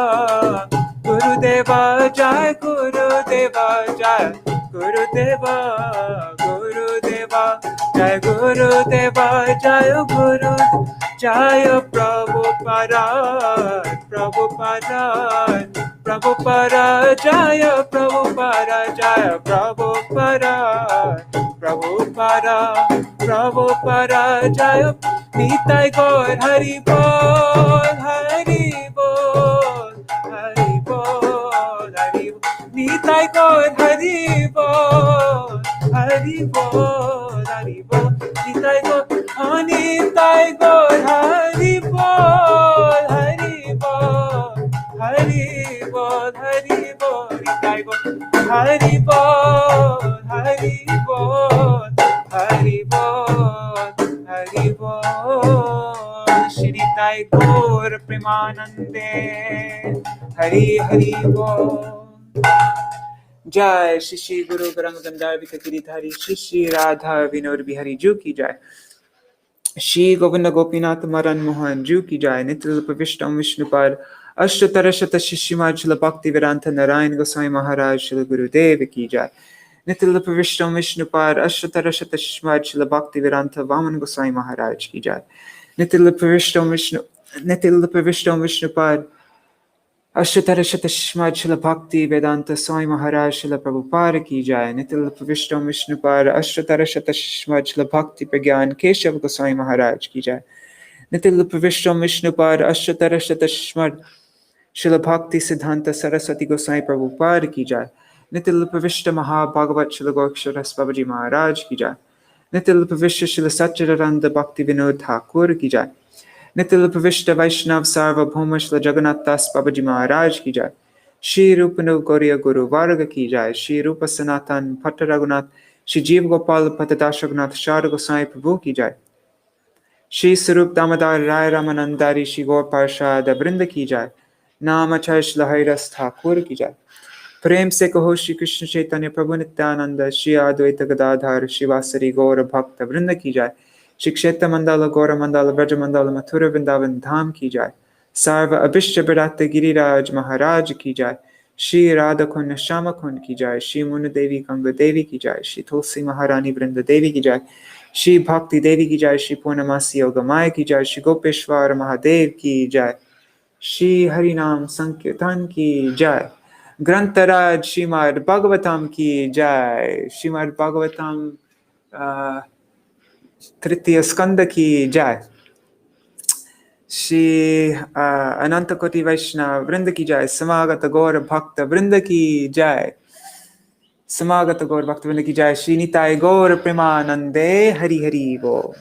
Jai Gurudeva Jai Gurudeva Jai Gurudeva Jai Guru Jaya Prabhupada Jaya Prabhupada Jaya Nitai Gaur Hari Bol Hari Bol Hari Bol Hari Bol Nitai Gaur Hari Bol Hari Bol Hari Bol Nitai Gaur Nitai Gaur Hari Bol Hari Bol Hari Bol Hari Bol Nitai Gaur Hari Bol Hari Bol Hari Bol Hari Bol Shri Sai Gaur Premanande Hari Hari Bol Jai Shri Guru Garang Gandhar Vikakiri Shri Radha Vinod Bihari Ju Ki Jai Shri Govinda Gopinath Maran Mohan Ju Ki Jai Nityal Pavishtam Vishnupad Ashtatarashata Shishimad Shila Bhakti Vedanta Narayan Goswami Maharaj Shila Guru Dev Ki Jai Nityal Pavishtam Vishnupad Ashtatarashata Shishimad Shila Bhakti Vedanta Vaman Goswami Maharaj Ki Jai Nityal Pavishtam Vishnupad Ashtatarashata Shishimad Shila Bhakti Vedanta Swami Maharaj Shila Prabhupada Ki Jai Nityal Pavishtam Vishnupad Ashtatarashata Shishimad Shila Bhakti Pragyan Keshav Goswami Maharaj Ki Jai Nityal Pavishtam Vishnupad Ashtatarashata Shishimad Shila Bhakti Siddhanta Saraswati Goswami Prabhupada Ki Jai Nityal Pavishta Maha-Bhagavat Shila Goksharas Babaji Maharaj Ki Jai Nityal Pavishta Shila Satchidananda Bhakti Vinod Thakur Ki Jai Nityal Pavishta Vaishnav Sarva Bhoma Shila Jagannath Das Babaji Maharaj Ki Jai Shri Rupanu Gauriya Guru Varga Ki Jai Shri Rupa Sanatan Bhatta Raghunath Shri Jeev Gopal Patadashagnath Shara Goswami Prabhu Ki Jai Shri Sarup Damodar Rai Ramanandari Shri Gaur Parshad Vrinda Ki Jai Namachay Shila Haridas Thakur Ki Jai प्रेम से कहो श्री कृष्ण चैतन्य प्रभु नित्यानंद श्री अद्वैत गदाधर शिवासरी गौर भक्त वृंद की जाय श्री क्षेत्र मंडल गौर मंडल ब्रज मंडल मथुरा वृंदावन धाम की जाय सर्व अभिष्ट विराट गिरिराज महाराज की जाय श्री राधा कुंड श्याम कुंड की जाय श्री मुन देवी गंगा देवी की जाय श्री तुलसी महारानी वृंद देवी की जाय श्री भक्ति देवी की जाय श्री पूर्णमासी योग माय की जाय श्री गोपेश्वर महादेव की जाय श्री हरिनाम संकीर्तन की जाय ग्रंथराज श्रीमद्-भागवतम की जय श्रीमद्-भागवतम तृतीय स्कंद की जय श्री अनंत कोटि वैष्णव वृंद की जय समागत गौर भक्त वृंद की जय समागत गौर भक्त वृंद की जय श्री निताय गौर प्रेमानंदे हरि हरि बोल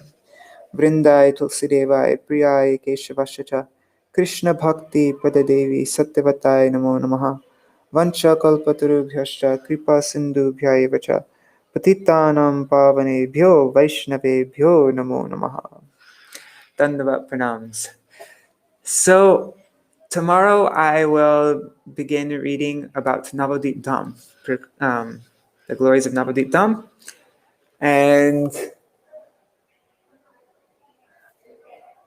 वृंदाय तुलसीदेवाय प्रियाय केशवाय च कृष्ण भक्ति पद देवी सत्यवताय नमो नमः वंशकल्पतरुभ्यश्च कृपा सिन्धुभ्यैव च पतितानां पावनेभ्यो वैष्णवेभ्यो नमो नमः Dandava pranams. So tomorrow I will begin reading about Navadvip Dham, the glories of Navadvip Dham, and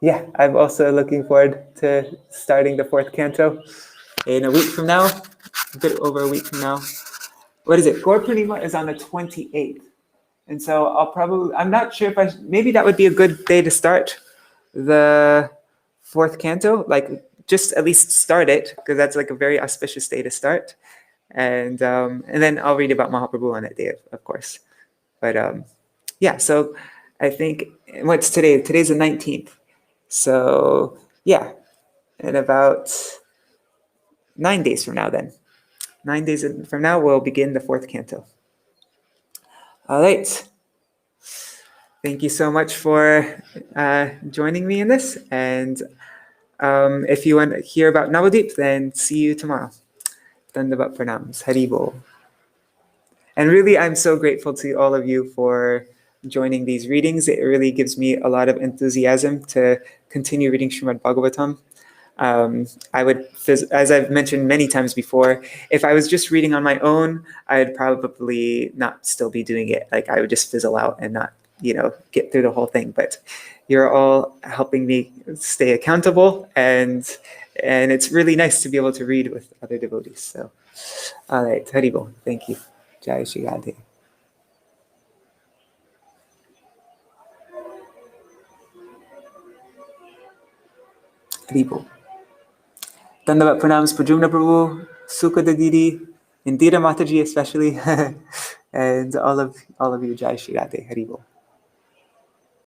yeah, I'm also looking forward to starting the fourth canto in a week from now. A bit over a week from now. what is it? Gaur Purnima is on the 28th. And so I'm not sure if maybe that would be a good day to start the fourth canto, like just at least start it, because that's like a very auspicious day to start. And then I'll read about Mahaprabhu on that day, of course. But yeah, so I think, what's today? Today's the 19th. So yeah, in about 9 days from now then. 9 days from now, we'll begin the fourth canto. All right. Thank you so much for joining me in this. And if you want to hear about Navadip, then see you tomorrow. Dandavat pranams. Hari Bol. And really, I'm so grateful to all of you for joining these readings. It really gives me a lot of enthusiasm to continue reading Śrīmad-Bhāgavatam. I would, as I've mentioned many times before, if I was just reading on my own, I'd probably not still be doing it. Like I would just fizzle out and not, get through the whole thing. But you're all helping me stay accountable, and it's really nice to be able to read with other devotees. So, all right, Haribol, thank you. Jai Shri Radhe. Haribol. Dandavat pranams Prajumna Prabhu, Sukha Didi, Indira Mataji especially, and all of you, Jai Shri Radhe, Haribol.